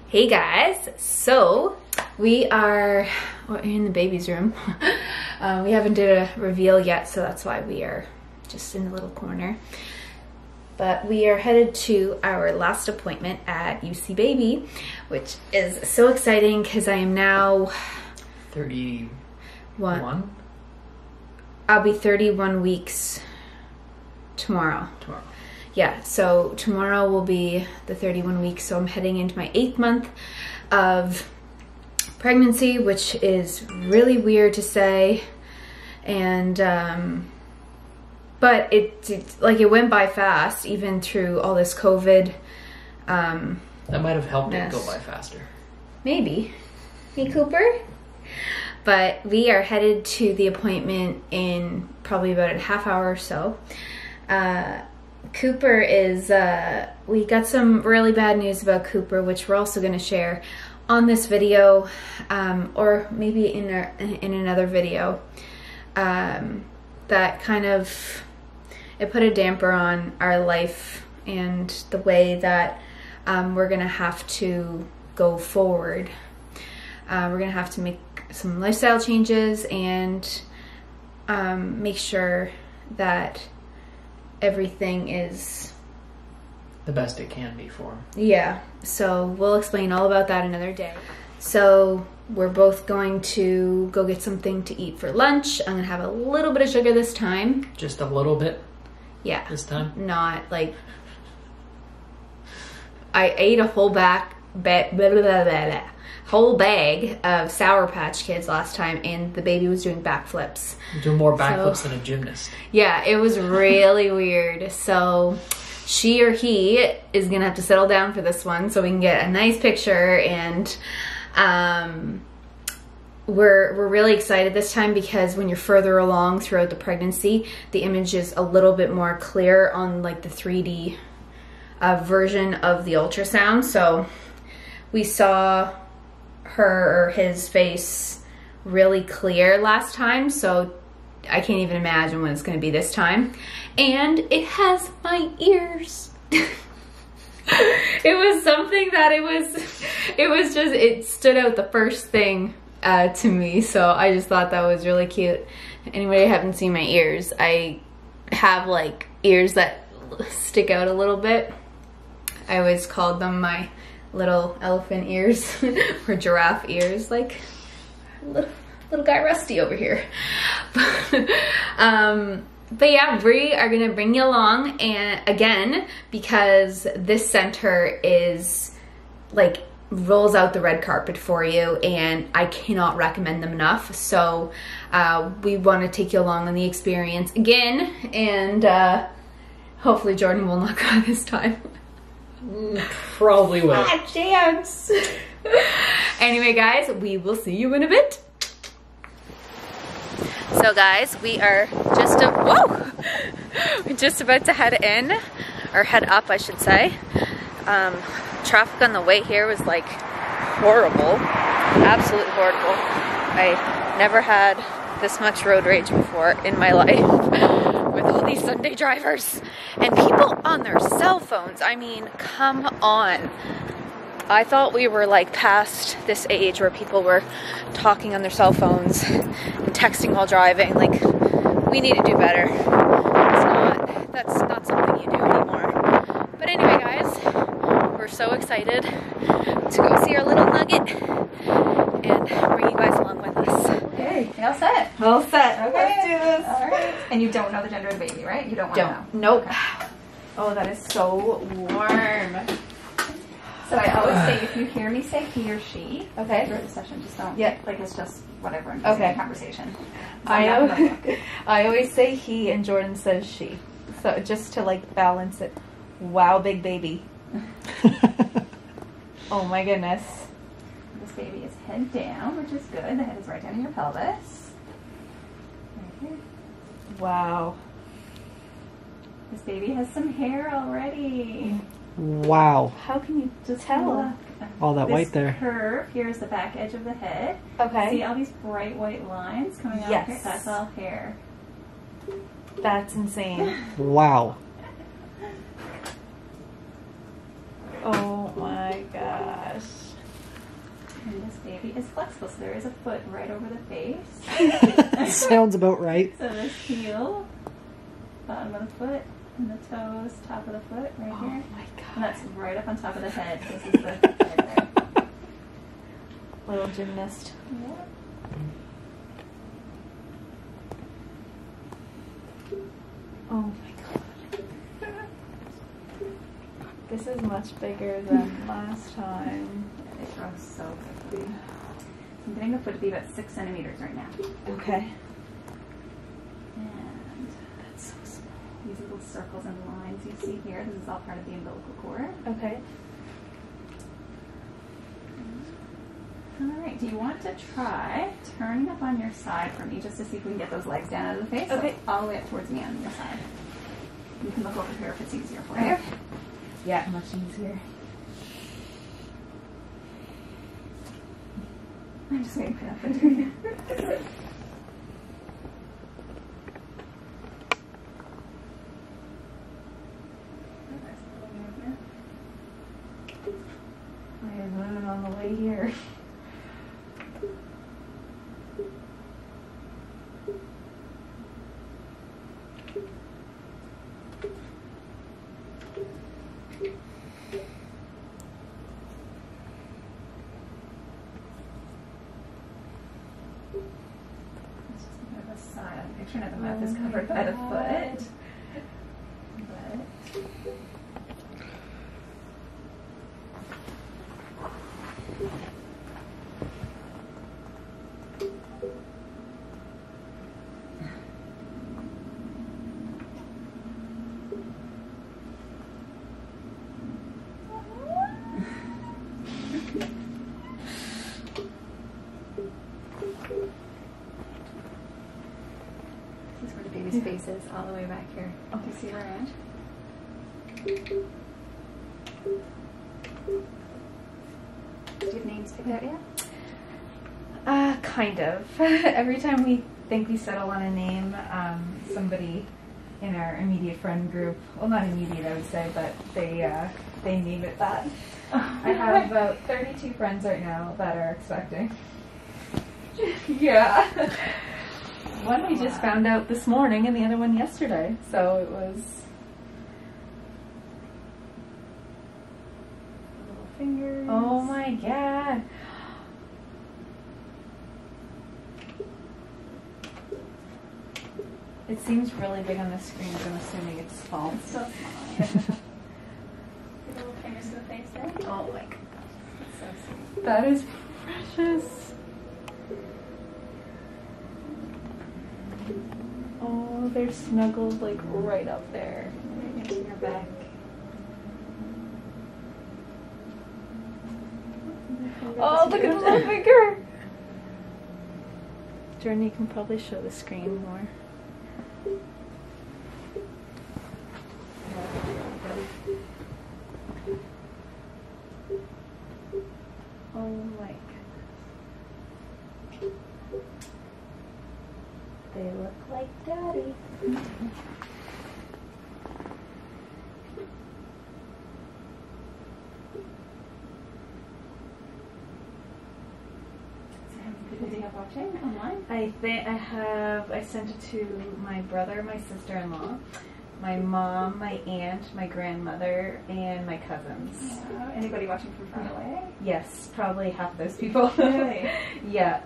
Hey guys, so we're in the baby's room. We haven't did a reveal yet, so that's why we are just in the little corner. But we are headed to our last appointment at UC Baby, which is so exciting because I am now 31. I'll be 31 weeks tomorrow. Yeah, so tomorrow will be the 31 weeks, so I'm heading into my 8th month of pregnancy, which is really weird to say, and but it went by fast, even through all this COVID. That might have helped it go by faster. Maybe. Hey, Cooper? But we are headed to the appointment in probably about a half hour or so. Cooper is, we got some really bad news about Cooper, which we're also going to share on this video, or maybe in another video, that kind of, it put a damper on our life and the way that we're going to have to go forward. We're going to have to make some lifestyle changes and make sure that everything is the best it can be for him. Yeah, so we'll explain all about that another day. So we're both going to go get something to eat for lunch. I'm gonna have a little bit of sugar this time. Just a little bit? Yeah. This time? Not like, I ate a whole whole bag of Sour Patch Kids last time, and the baby was doing backflips. Doing more backflips than a gymnast. Yeah, it was really weird. So she or he is gonna have to settle down for this one so we can get a nice picture, and we're really excited this time because when you're further along throughout the pregnancy, the image is a little bit more clear on like the 3D version of the ultrasound. So we saw his face really clear last time, so I can't even imagine what it's going to be this time. And it has my ears. It was something that it stood out the first thing to me, so I just thought that was really cute. Anybody haven't seen my ears, I have like ears that stick out a little bit. I always called them my little elephant ears or giraffe ears, like little guy Rusty over here. But yeah, we are gonna bring you along, and again, because this center is like rolls out the red carpet for you, and I cannot recommend them enough. So we want to take you along on the experience again, and hopefully Jordan will not cry this time. Probably will. Ah, chance. Anyway, guys, we will see you in a bit. So, guys, we are we're just about to head in, or head up, I should say. Traffic on the way here was like horrible, absolutely horrible. I never had this much road rage before in my life. With all these Sunday drivers and people on their cell phones. I mean, come on. I thought we were like past this age where people were talking on their cell phones and texting while driving. Like, we need to do better. That's not something you do anymore. But anyway, guys, we're so excited to go see our little nugget and bring you guys along with us. Okay, you all set? All set. Okay. Let's do this. All right. And you don't know the gender of the baby, right? You don't want to know? Nope. Okay. Oh, that is so warm. So I always say, if you hear me say he or she, Okay. throughout the session, just don't. Yeah. Like, it's just whatever. I'm Okay. in conversation. So I I'm always say he and Jordan says she. So just to like balance it. Wow, big baby. Oh my goodness. This baby is head down, which is good. The head is right down in your pelvis. Right here. Wow. This baby has some hair already. Wow. How can you just tell? Look. All that white there. This curve, here's the back edge of the head. Okay. See all these bright white lines coming out Yes. here? That's all hair. That's insane. Wow. Oh my gosh. And this baby is flexible, so there is a foot right over the face. Sounds about right. So this heel, bottom of the foot, and the toes, top of the foot, right here. Oh my god. And that's right up on top of the head. This is the head there. Little gymnast. Yeah. Oh my god. This is much bigger than last time. It grows so quickly. I'm getting the foot to be about 6 centimeters right now. Okay. And That's so small. these little circles and lines you see here, this is all part of the umbilical cord. Okay. All right, do you want to try turning up on your side for me just to see if we can get those legs down out of the face? Okay. So all the way up towards me on your side. You can look over here if it's easier for you. Yeah, much easier. I'm just waiting for that foot to turn. I was moving on the way here. It's just a bit of a side. I'm picturing that the mouth is covered by the foot. But this is where the baby's face is, all the way back here. Do you see where I'm at? Do you have names picked out yet? Kind of. Every time we think we settle on a name, somebody in our immediate friend group, well, not immediate, I would say, but they name it that. I have about 32 friends right now that are expecting. Yeah. One we just found out this morning and the other one yesterday, so it was... Little fingers. Oh my god. It seems really big on the screen, but I'm assuming it's small. It's so small. The little fingers to the face there. Oh my god. It's so sweet. That is precious. Oh, they're snuggled like right up there. Right into your back. Oh, look at the little finger! Jordan, you can probably show the screen more. Oh my goodness. They look like daddy. Did you have watching online? I sent it to my brother, my sister-in-law, my mom, my aunt, my grandmother, and my cousins. Yeah. Anybody watching from far away? Yes, probably half those people. Really? Yeah.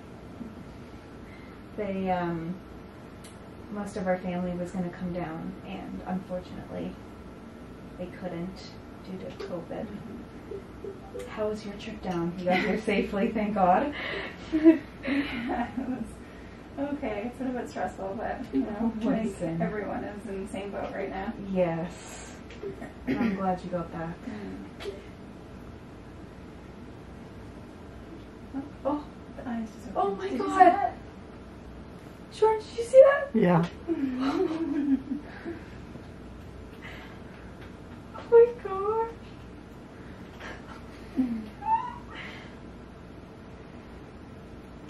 They, most of our family was going to come down, and unfortunately, they couldn't due to COVID. How was your trip down? You got here safely, thank God. Yeah, it was okay. It's been a bit stressful, but you know, I think Listen. everyone is in the same boat right now. Yes. I'm glad you got back. Oh, The eyes just oh opened. my Did you see God. that? Jordan, did you see that? Yeah. Oh my God.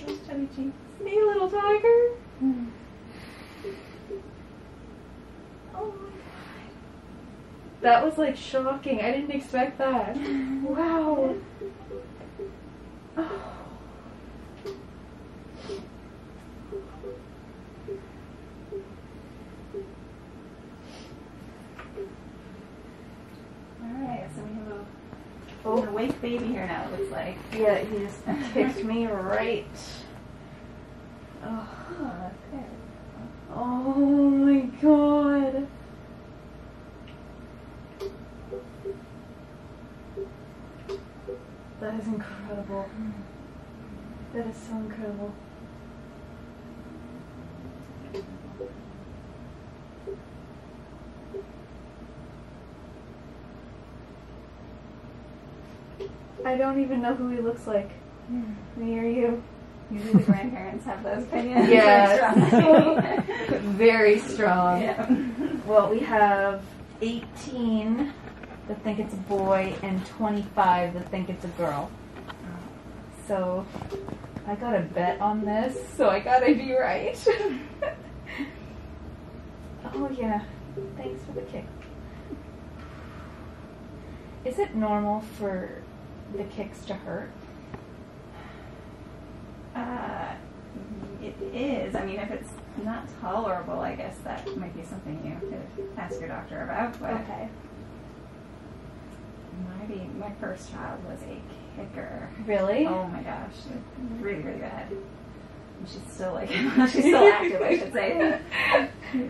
Those chubby cheeks. Me, little tiger. Oh my God. That was like shocking. I didn't expect that. Wow. Alright, so we have an awake baby here now, it looks like. Yeah, he just kicked me right. Oh. Okay. Oh my god. That is incredible. That is so incredible. I don't even know who he looks like. Me or you? Usually the grandparents have those opinions. Yeah, very strong. Yeah. Well, we have 18 that think it's a boy and 25 that think it's a girl. So I got a bet on this, so I gotta be right. Oh yeah, thanks for the kick. Is it normal for the kicks to hurt? It is. I mean, if it's not tolerable, I guess that might be something you could ask your doctor about. But Okay. my first child was a kicker. Really? Oh my gosh, really, really bad. And she's still like, she's still active, I should say. She's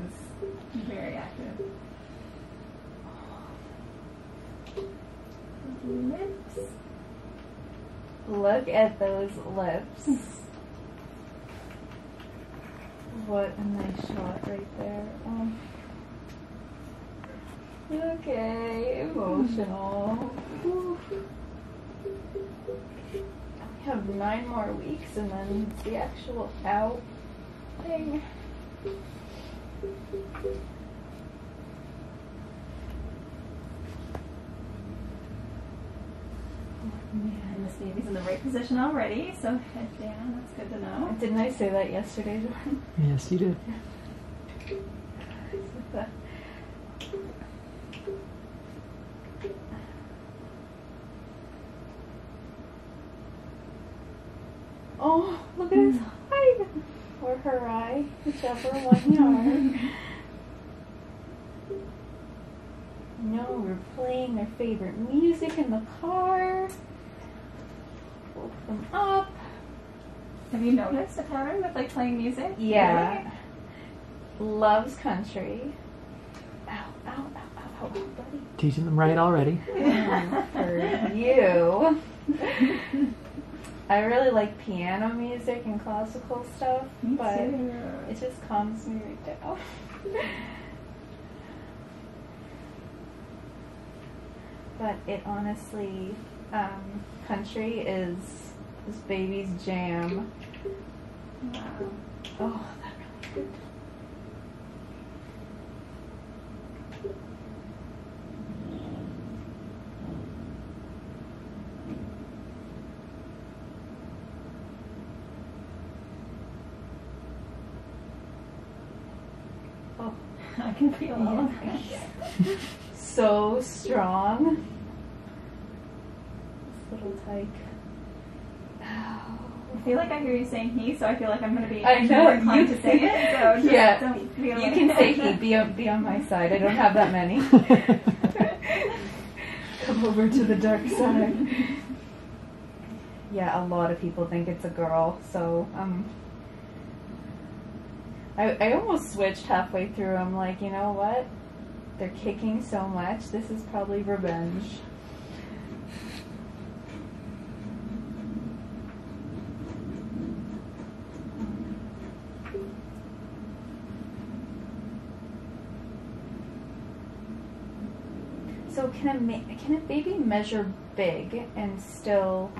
very active. Lips. Look at those lips. What a nice shot right there. Okay, emotional. We have 9 more weeks and then it's the actual out thing. And this baby's in the right position already, so head down, that's good to know. Didn't I say that yesterday, Jordan? Yes, you did. Oh, look at his eye! Or her eye, whichever one you are. No, we're playing their favorite music in the car. Woke them up. Have you noticed a pattern with like playing music? Yeah. Loves country. Ow, ow, ow, ow, ow, buddy. Teaching them right already. For you. I really like piano music and classical stuff, Me but too. it just calms me right down. But it honestly, country is this baby's jam. Wow. Oh, that really good. Oh, I can feel all of yeah. So strong. This little tyke. Ow. I feel like I hear you saying he, so I feel like I'm going to be I know, more inclined you- to say it. So just Yeah, don't feel you like can say he. Be on my side. I don't have that many. Come over to the dark side. Yeah, a lot of people think it's a girl, so I almost switched halfway through. I'm like, you know what? They're kicking so much. This is probably revenge. So can a baby measure big and still,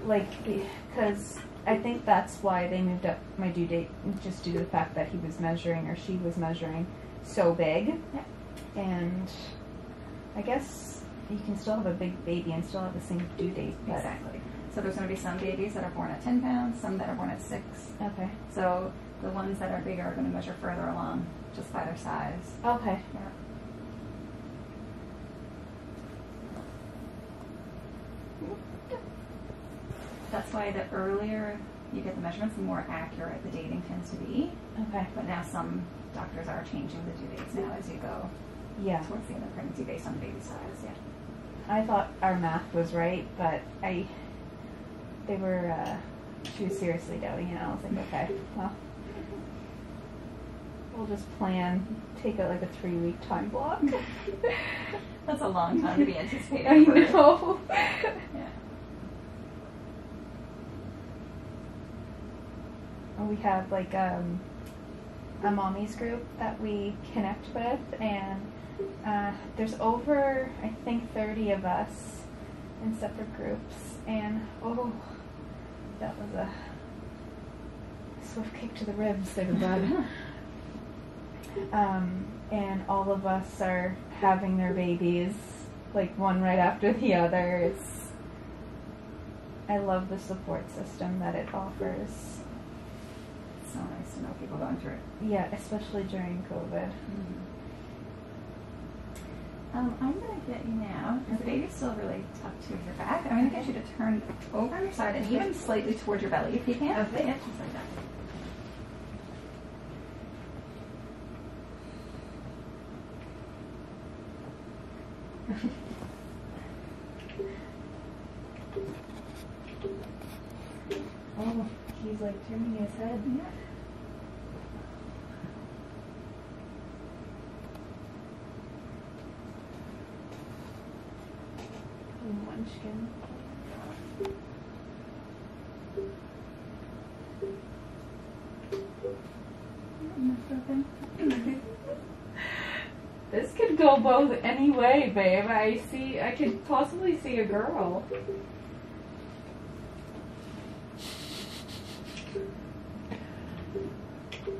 like, because I think that's why they moved up my due date, just due to the fact that he was measuring, or she was measuring, so big. Yeah. And I guess you can still have a big baby and still have the same due date. But Exactly. So there's going to be some babies that are born at 10 pounds, some that are born at 6. Okay. So the ones that are bigger are going to measure further along just by their size. Okay. Yeah. that's why the earlier you get the measurements, the more accurate the dating tends to be. Okay. But now some doctors are changing the due dates now as you go towards the end of pregnancy based on the baby size. Yeah. I thought our math was right, but she was seriously doubting it. I was like, okay, well, we'll just take out like a 3-week time block. That's a long time to be anticipating. I know. Yeah. We have like a mommies group that we connect with, and there's over, I think, 30 of us in separate groups, and that was a swift kick to the ribs there, bud. And all of us are having their babies, like one right after the other. I love the support system that it offers. It's so nice to know people going through it. Yeah, especially during COVID. I'm going to get you now, because the baby's still really tucked to your back. I'm going to get you to turn over on your side and even slightly towards your belly if you can. Okay. Yeah, just like that. Oh, he's like turning his head. Yeah. Munchkin. This could go both any way, babe. I could possibly see a girl.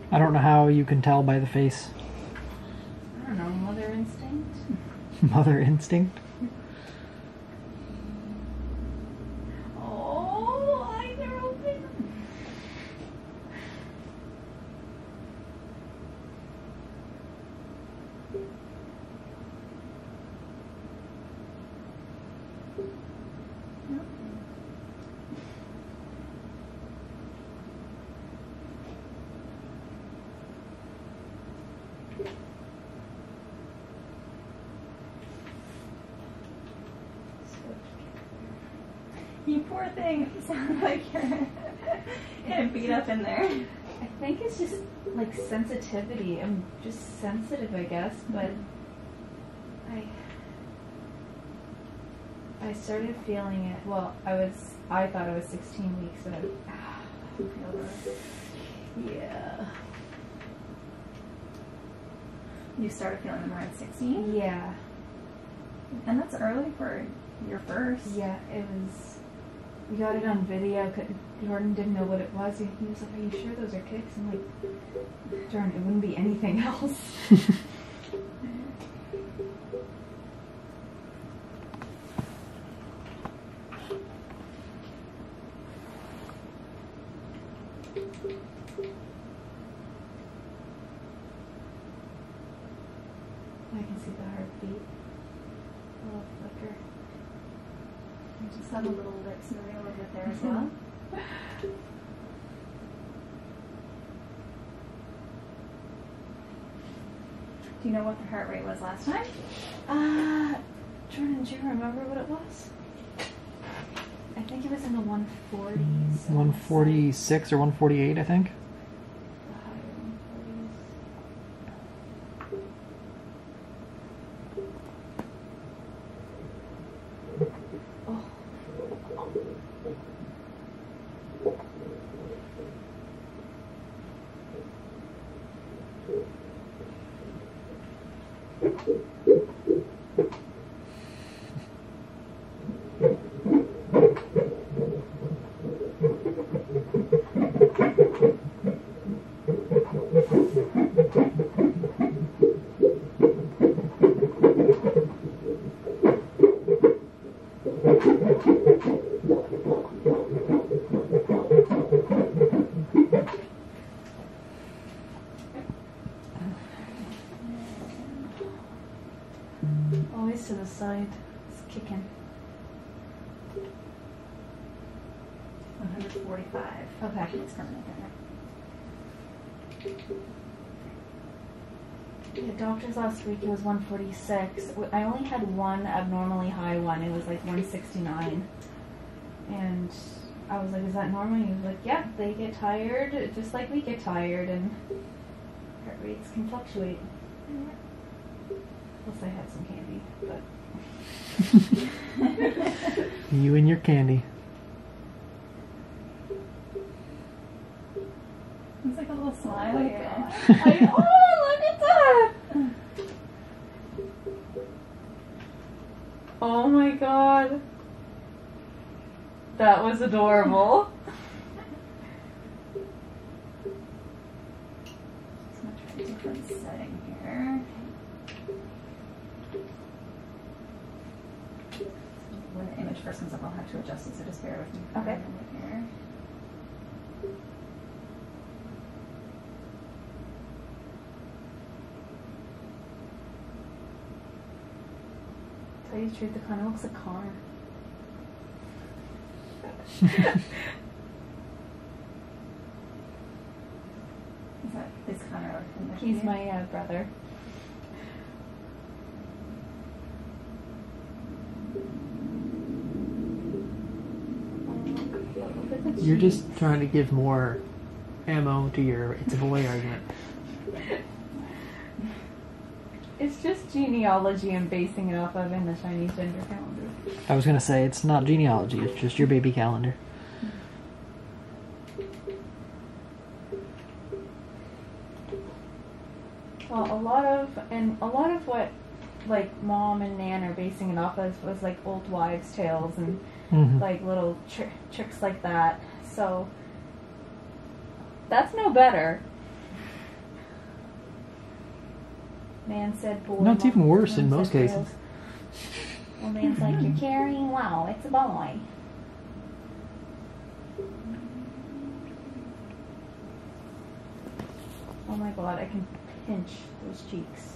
I don't know how you can tell by the face. I don't know, mother instinct? Mother instinct? Oh, eyes are open. You poor thing. You sound like you're getting beat up in there. I think it's just like sensitivity. I'm just sensitive, I guess, but I started feeling it. Well, I thought I was 16 weeks, but yeah. You started feeling them around 16? Yeah. And that's early for your first. Yeah, it was. We got it on video. Jordan didn't know what it was. He was like, "Are you sure those are kicks?" I'm like, "Jordan, it wouldn't be anything else." I can see the heartbeat. A little flicker. You just have a little lips moving a little bit there as well. Do you know what the heart rate was last time? Jordan, do you remember what it was? I think it was in the 140s. 146 or 148, I think. The higher 140s. Oh. Always to the side. It's kicking. 145. Okay. It's permanent there. The doctor's last week, it was 146. I only had one abnormally high one. It was like 169. And I was like, is that normal? He was like, yep, they get tired just like we get tired, and heart rates can fluctuate. Plus I had some candy, but... You and your candy. It's like a little smiley girl. Look at that! Oh my god. That was adorable. Just gonna try a different setting here. When the image first comes up, I'll have to adjust it, so just bear with me for a Okay. minute here. To tell you the truth, it kind of looks like Connor. Is Connor in the He's my brother. You're just trying to give more ammo to your "it's a boy" argument. It's just genealogy I'm basing it off of in the Chinese gender calendar. I was gonna say it's not genealogy; it's just your baby calendar. Well, a lot of what like mom and nan are basing it off of was like old wives' tales and like little tricks like that. So that's no better. Man said boy. No, it's even mom worse in said most girls. cases. Well, man's like, you're carrying, wow, it's a boy. Oh my god, I can pinch those cheeks.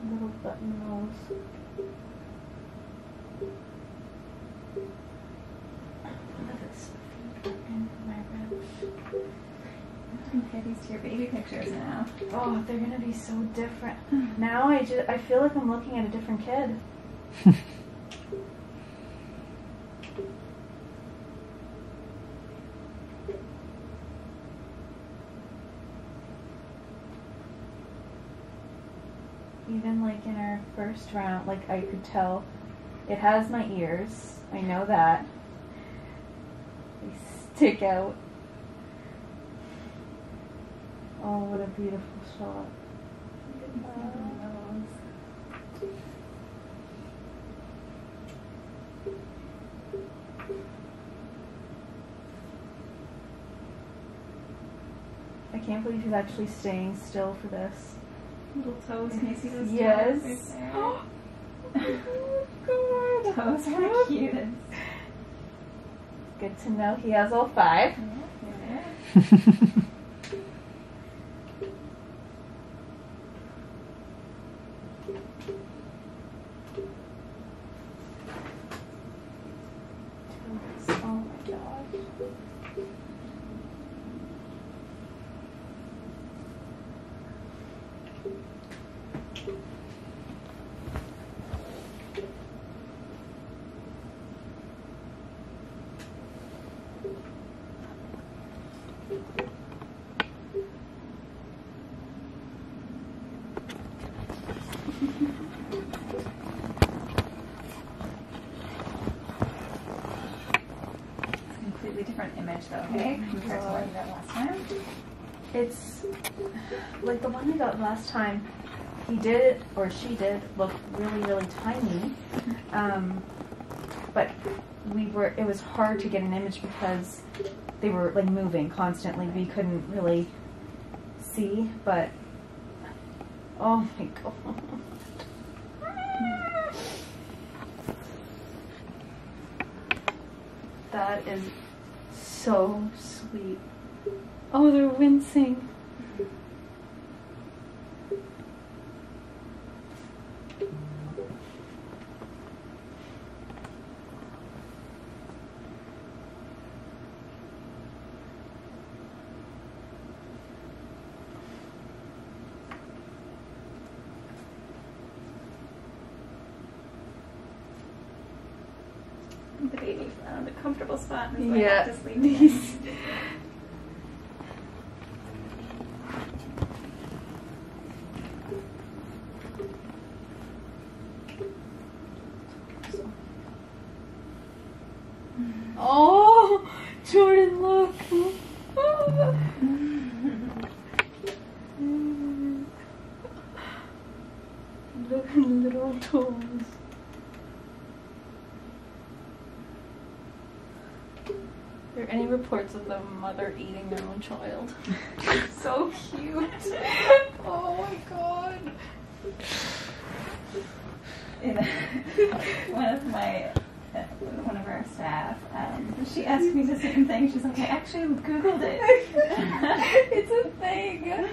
Little button nose. Look at this in my ribs. Compare these to your baby pictures now. Oh, they're gonna be so different. Now I feel like I'm looking at a different kid. Even like in our first round, like I could tell it has my ears. I know that. They stick out. Oh, what a beautiful shot. I can't believe he's actually staying still for this. Little toes, can you see those Yes. toes right Oh there? god. Toes are the cutest. Good to know he has all five. Yeah. Oh my gosh. Completely different image though, okay? Compared to what you got last time. It's like the one we got last time. He did, or she did, look really, really tiny. But it was hard to get an image because they were like moving constantly. We couldn't really see, but oh my god. That is so sweet. Oh, they're wincing. comfortable spot and just Yeah. to sleep again. Oh, Jordan, look. Look at little toes. Are there any reports of the mother eating their own child? So cute. Oh my god. One of our staff, she asked me the same thing. She's like, I actually Googled it. It's a thing.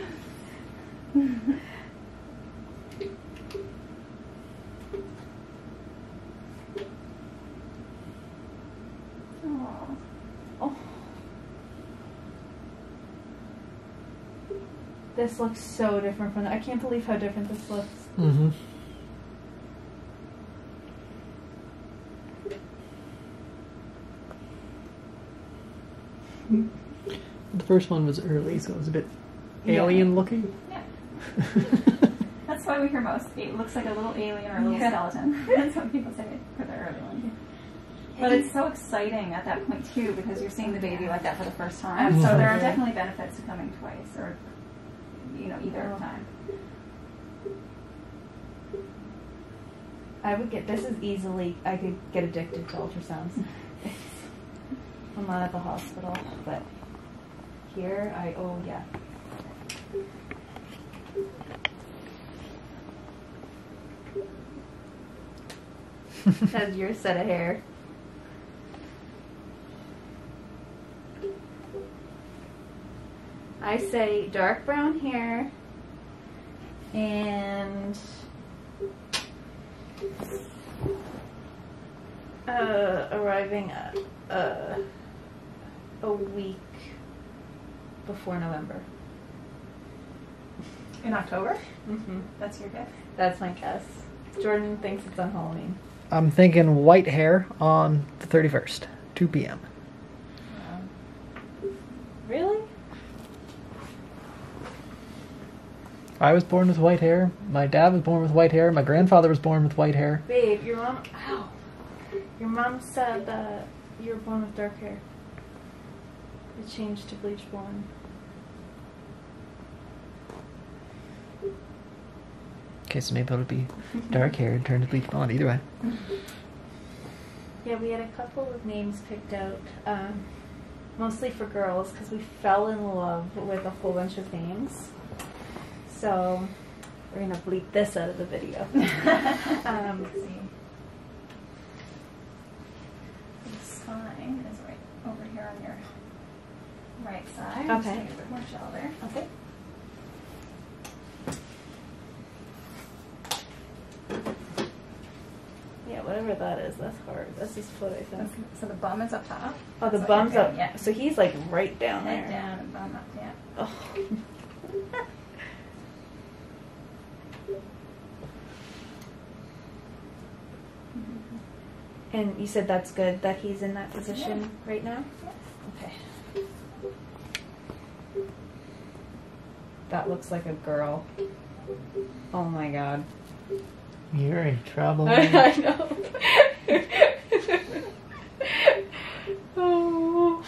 Aww. Oh. This looks so different from that. I can't believe how different this looks. Mm-hmm. The first one was early, so it was a bit alien looking. Yeah. That's why we hear most. It looks like a little alien or a little skeleton. That's what people say for the early one. But it's so exciting at that point too, because you're seeing the baby like that for the first time. So there are definitely benefits to coming twice, or either time. I would get this is easily. I could get addicted to ultrasounds. I'm not at the hospital, but here oh yeah. That's your set of hair. I say dark brown hair and arriving at a week before November. In October? Mm-hmm. That's your guess? That's my guess. Jordan thinks it's on Halloween. I'm thinking white hair on the 31st, 2 p.m. Really? I was born with white hair. My dad was born with white hair. My grandfather was born with white hair. Babe, your mom... Ow. Your mom said that you were born with dark hair. It changed to bleach blonde. Okay, so maybe it'll be dark hair and turn to bleach blonde. Either way. Yeah, we had a couple of names picked out, mostly for girls, because we fell in love with a whole bunch of names. So we're gonna bleep this out of the video. The spine is right over here on your right side. Okay. Just a bit more gel there. Okay. Yeah, whatever that is, that's hard. That's his foot, I think. So the bum is up top. Oh, the That's what bum's you're up. doing, yeah. So he's like right down Head there. down and bum up, yeah. Oh. And you said that's good that he's in that position right now? Okay. That looks like a girl. Oh my god. You're in trouble. I know. Oh.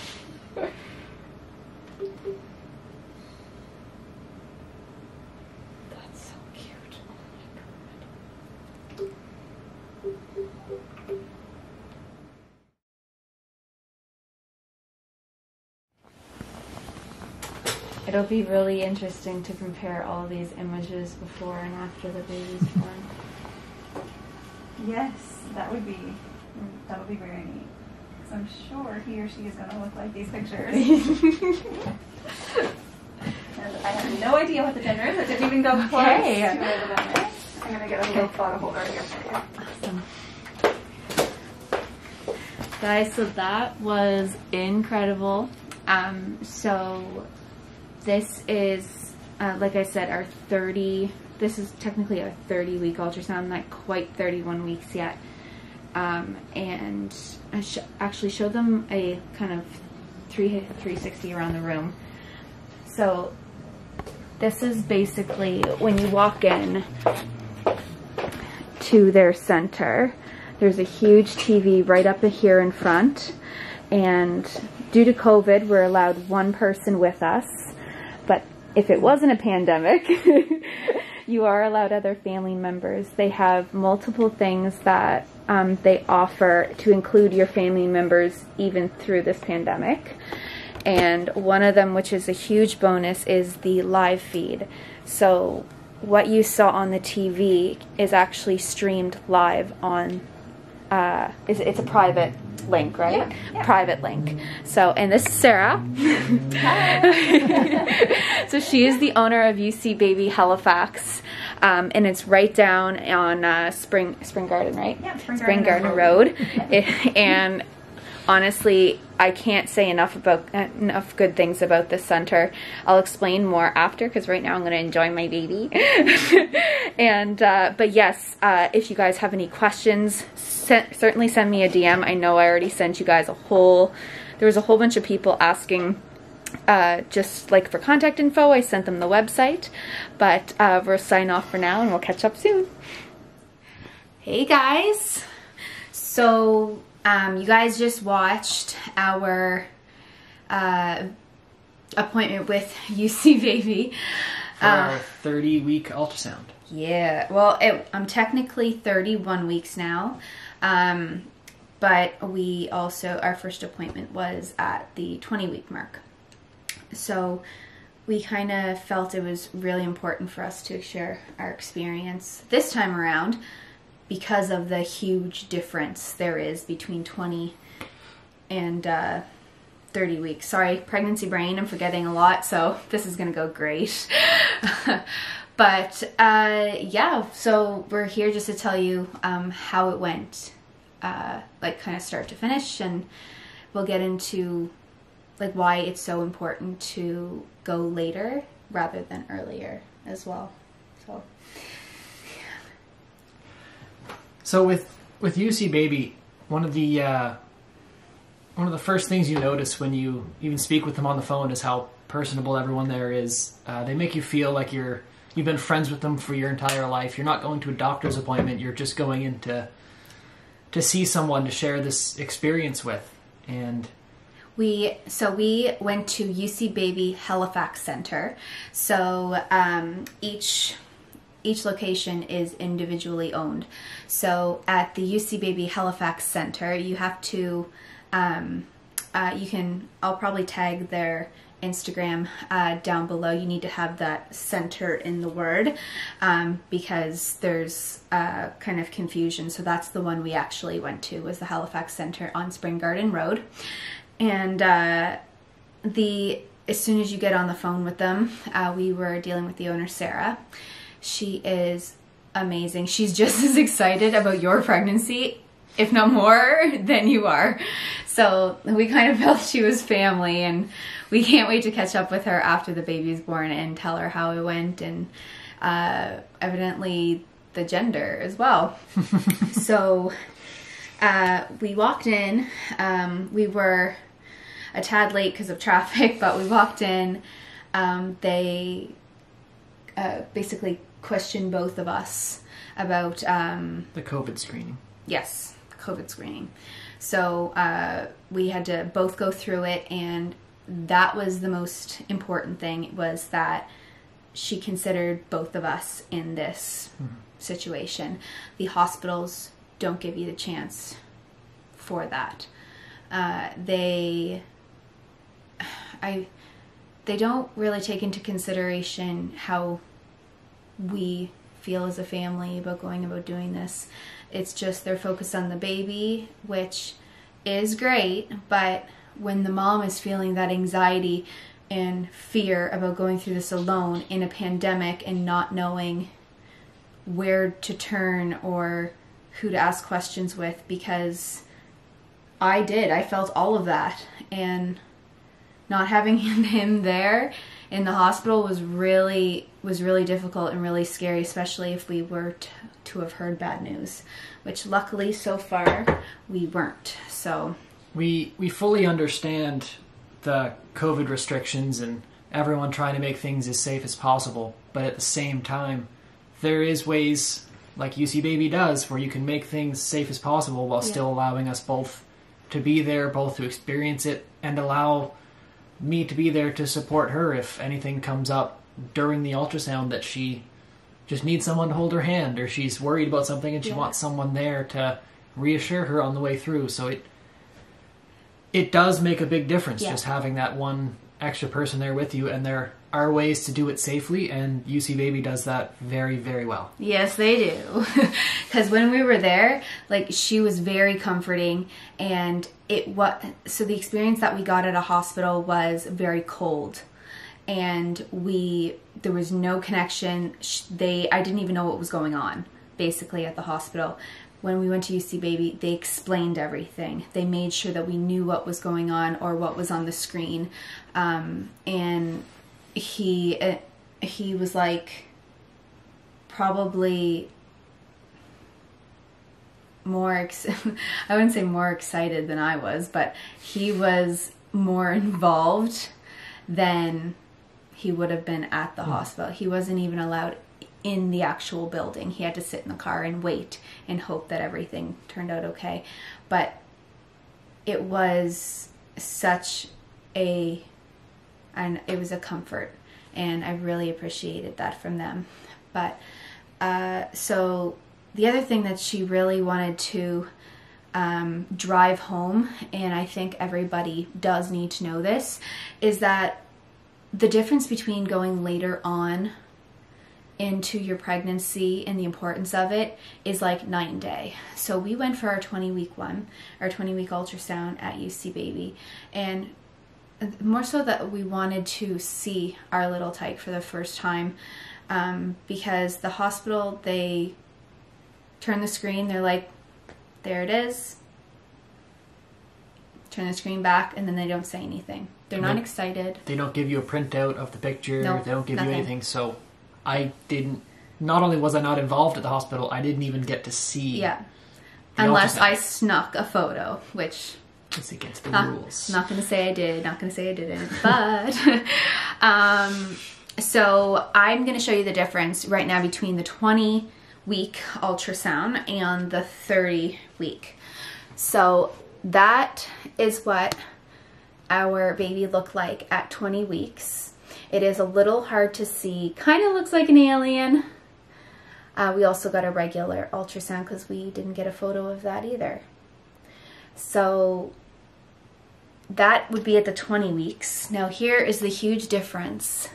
That's so cute. Oh my god. It'll be really interesting to compare all these images before and after the baby's born. Yes, that would be very neat. Because I'm sure he or she is going to look like these pictures. And I have no idea what the gender is. I didn't even go close to where the gender is. I'm going to get a little photo holder here for you. Awesome. Guys, so that was incredible. So this is, like I said, this is technically our 30-week ultrasound, not quite 31 weeks yet. and I actually showed them a kind of 360 around the room. So this is basically when you walk in to their center. There's a huge TV right up here in front, and due to COVID, we're allowed one person with us, but if it wasn't a pandemic, you are allowed other family members. They have multiple things that they offer to include your family members even through this pandemic. And one of them, which is a huge bonus, is the live feed. So what you saw on the TV is actually streamed live on, it's a private link, right? Yeah. Private link. So, and this is Sarah. So she is the owner of UC Baby Halifax, and it's right down on Spring Garden, right? Yeah, Spring Garden Road. And honestly, I can't say enough good things about this center. I'll explain more after, because right now I'm going to enjoy my baby. And but yes, if you guys have any questions, certainly send me a DM. I know I already sent you guys there was a whole bunch of people asking just like for contact info. I sent them the website, but we'll sign off for now and we'll catch up soon. Hey guys, so you guys just watched our appointment with UC Baby. For our 30-week ultrasound. Yeah, well, I'm technically 31 weeks now, but we also, our first appointment was at the 20-week mark. So we kind of felt it was really important for us to share our experience this time around, because of the huge difference there is between 20 and 30 weeks. Sorry, pregnancy brain, I'm forgetting a lot, so this is gonna go great. But yeah, so we're here just to tell you how it went, like kind of start to finish, and we'll get into like why it's so important to go later rather than earlier as well. So with UC Baby, one of the first things you notice when you even speak with them on the phone is how personable everyone there is. They make you feel like you've been friends with them for your entire life. You're not going to a doctor's appointment. You're just going in to see someone to share this experience with. And we went to UC Baby Halifax Center. So each location is individually owned. So at the UC Baby Halifax Center, you have to, I'll probably tag their Instagram down below. You need to have that center in the word, because there's kind of confusion. So that's the one we actually went to, was the Halifax Center on Spring Garden Road. And as soon as you get on the phone with them, we were dealing with the owner, Sarah. She is amazing. She's just as excited about your pregnancy, if not more, than you are. So we kind of felt she was family, and we can't wait to catch up with her after the baby is born and tell her how it went, and evidently the gender as well. So we walked in. We were a tad late because of traffic, but we walked in. They basically questioned both of us about the COVID screening. Yes, COVID screening. So we had to both go through it, and that was the most important thing, was that she considered both of us in this situation. The hospitals don't give you the chance for that. They don't really take into consideration how we feel as a family about going about doing this. It's just they're focused on the baby, which is great, but when the mom is feeling that anxiety and fear about going through this alone in a pandemic and not knowing where to turn or who to ask questions with, because I felt all of that, and not having him there, in the hospital was really difficult and really scary, especially if we were to have heard bad news, which luckily so far we weren't. So we fully understand the COVID restrictions and everyone trying to make things as safe as possible, but at the same time, there is ways like UC Baby does where you can make things safe as possible while still allowing us both to be there, both to experience it, and allow me to be there to support her if anything comes up during the ultrasound that she just needs someone to hold her hand, or she's worried about something and she wants someone there to reassure her on the way through. So it does make a big difference just having that one extra person there with you, and there are ways to do it safely, and UC Baby does that very, very well. Yes, they do. Because when we were there, like, she was very comforting, and so the experience that we got at a hospital was very cold, and there was no connection. I didn't even know what was going on, basically, at the hospital. When we went to UC Baby, they explained everything. They made sure that we knew what was going on or what was on the screen. And he was like probably more, I wouldn't say more excited than I was, but he was more involved than he would have been at the hospital. He wasn't even allowed in the actual building. He had to sit in the car and wait and hope that everything turned out okay. But it was it was a comfort, and I really appreciated that from them. But so the other thing that she really wanted to drive home, and I think everybody does need to know this, is that the difference between going later on into your pregnancy and the importance of it is like night and day. So we went for our 20-week ultrasound at UC Baby, and more so that we wanted to see our little tyke for the first time, because the hospital, they turn the screen, they're like, there it is, turn the screen back, and then they don't say anything. They're not excited. They don't give you a printout of the picture. Nope, they don't give nothing. you anything. So not only was I not involved at the hospital, I didn't even get to see. Yeah. Unless I snuck a photo, which it's against the rules. Not going to say I did, not going to say I didn't, but so I'm going to show you the difference right now between the 20-week ultrasound and the 30-week. So that is what our baby looked like at 20 weeks. It is a little hard to see. Kind of looks like an alien. We also got a regular ultrasound because we didn't get a photo of that either. So that would be at the 20 weeks. Now here is the huge difference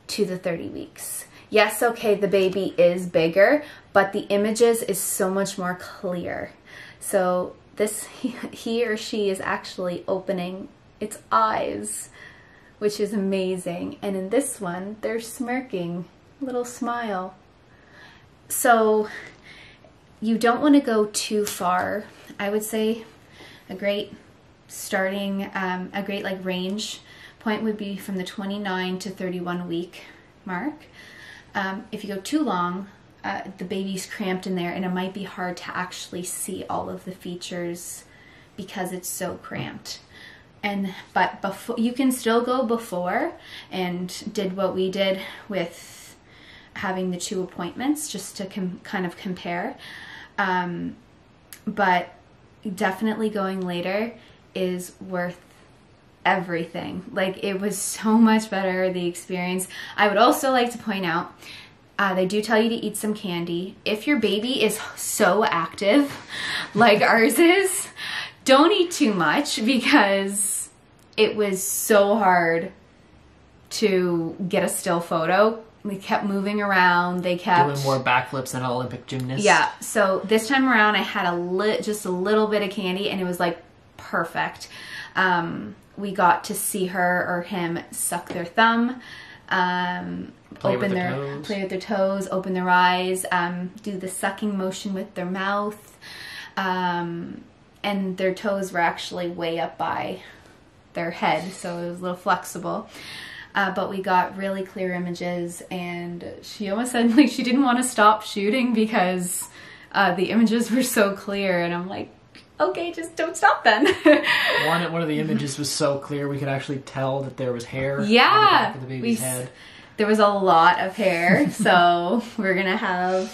to the 30 weeks. Yes, okay, the baby is bigger, but the images is so much more clear. So this, he or she is actually opening its eyes, which is amazing. And in this one, they're smirking, little smile. So you don't want to go too far. I would say a great like range point would be from the 29 to 31 week mark. If you go too long, the baby's cramped in there, and it might be hard to actually see all of the features because it's so cramped. But before, you can still go before, and did what we did with having the 2 appointments just to kind of compare. But definitely going later is worth everything. Like, it was so much better, the experience. I would also like to point out, they do tell you to eat some candy. If your baby is so active, like ours is, don't eat too much, because it was so hard to get a still photo. We kept moving around. They kept doing more backflips than an Olympic gymnast. Yeah. So this time around, I had just a little bit of candy, and it was like perfect. We got to see her or him suck their thumb, play with their toes, open their eyes, do the sucking motion with their mouth, and their toes were actually way up by their head, so it was a little flexible. but we got really clear images, and she almost said like she didn't want to stop shooting because the images were so clear, and I'm like, okay, just don't stop then. One of the images was so clear we could actually tell that there was hair on the Yeah, back of the baby's head. there was a lot of hair, so we're gonna have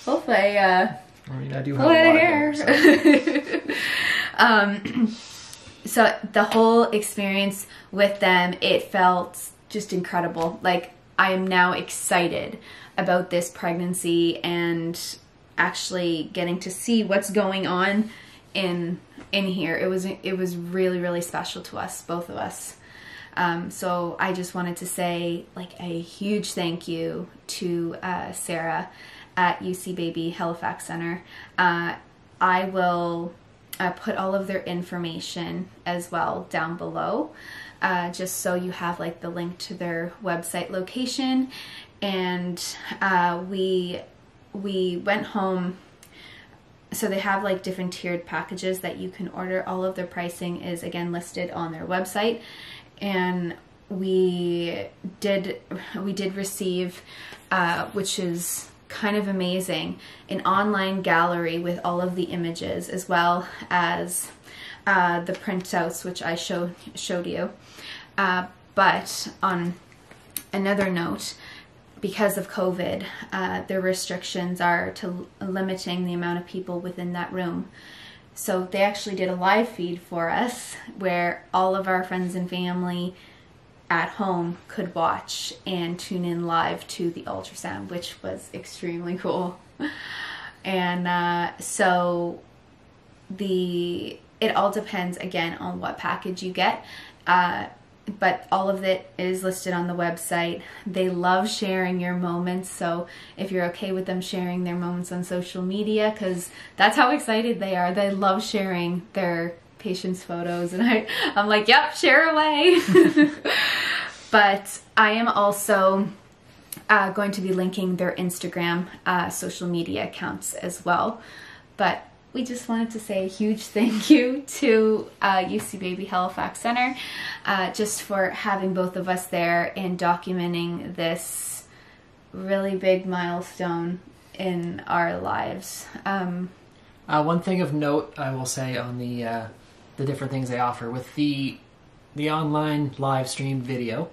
hopefully I mean, I do have a a lot lot of hair. So the whole experience with them, it felt just incredible. Like, I am now excited about this pregnancy and actually getting to see what's going on in here. It was really, really special to us, both of us. So I just wanted to say like a huge thank you to Sarah at UC Baby Halifax Center. I will put all of their information as well down below, just so you have like the link to their website location. And we went home. So they have like different tiered packages that you can order. All of their pricing is again listed on their website. And we did receive, which is kind of amazing, an online gallery with all of the images, as well as the printouts, which I showed you. But on another note, because of COVID, their restrictions are to limiting the amount of people within that room. So they actually did a live feed for us where all of our friends and family at home could watch and tune in live to the ultrasound, which was extremely cool. And so it all depends again on what package you get. But all of it is listed on the website. They love sharing your moments, so if you're okay with them sharing their moments on social media, because that's how excited they are. They love sharing their patients' photos, and I'm like, yep, share away. But I am also going to be linking their Instagram social media accounts as well. But we just wanted to say a huge thank you to UC Baby Halifax Center just for having both of us there and documenting this really big milestone in our lives. One thing of note, I will say, on the different things they offer with the online live stream video,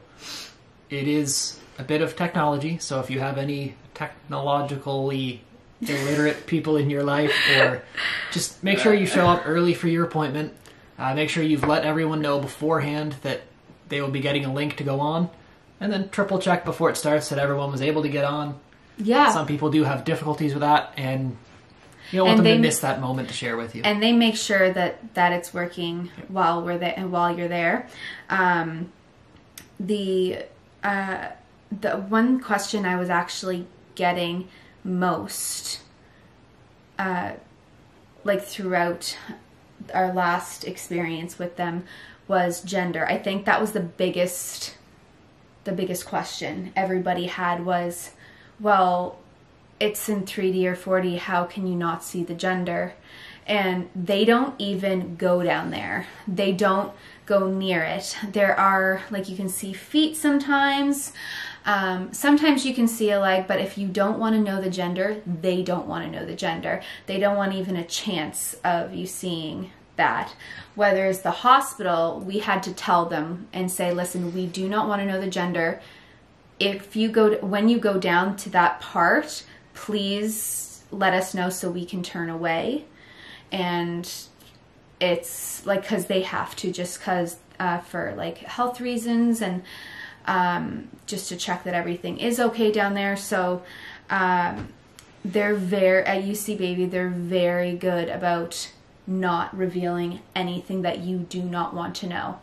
it is a bit of technology. So if you have any technologically illiterate people in your life, or just make sure you show up early for your appointment. Make sure you've let everyone know beforehand that they will be getting a link to go on, and then triple check before it starts that everyone was able to get on. Yeah. Some people do have difficulties with that, and you don't want them to miss that moment to share with you. And they make sure that it's working while we're there and while you're there. The one question I was actually getting most like throughout our last experience with them was gender. I think that was the biggest question everybody had was, well, it's in 3D or 4D, how can you not see the gender? And they don't even go down there. They don't go near it. There are, like, you can see feet sometimes. Sometimes you can see a leg, but if you don't want to know the gender, they don't want to know the gender. They don't want even a chance of you seeing that. Whether it's the hospital, we had to tell them and say, listen, we do not want to know the gender. If you when you go down to that part, please let us know so we can turn away. And it's like, because they have to, just because for like health reasons and just to check that everything is okay down there. So they're at UC Baby, they're very good about not revealing anything that you do not want to know,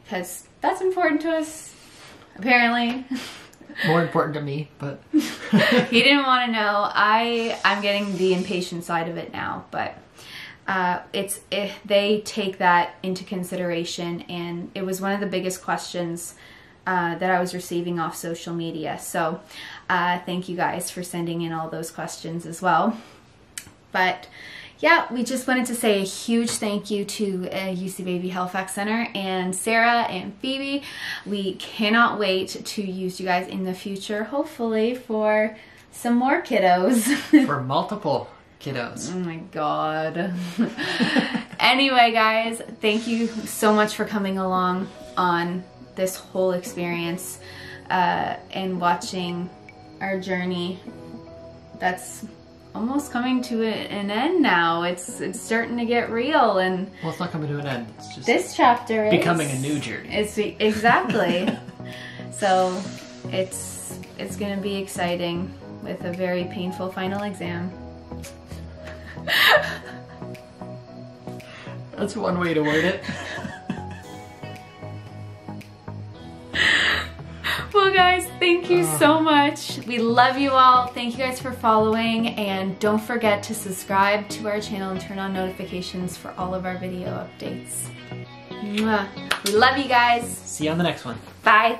because that's important to us, apparently. More important to me, but he didn't want to know. I'm getting the impatient side of it now, but they take that into consideration, and it was one of the biggest questions that I was receiving off social media. So thank you guys for sending in all those questions as well. But yeah, we just wanted to say a huge thank you to UC Baby Halifax Center and Sarah and Phoebe. We cannot wait to use you guys in the future, hopefully, for some more kiddos. For multiple kiddos. Oh my God. Anyway, guys, thank you so much for coming along on this whole experience and watching our journey that's almost coming to an end now. It's starting to get real, and well, it's not coming to an end. It's just this chapter becoming a new journey. It's exactly. So it's gonna be exciting with a very painful final exam. That's one way to word it. Well, guys, thank you so much. We love you all. Thank you guys for following, and don't forget to subscribe to our channel and turn on notifications for all of our video updates. Mwah. We love you guys. See you on the next one. Bye.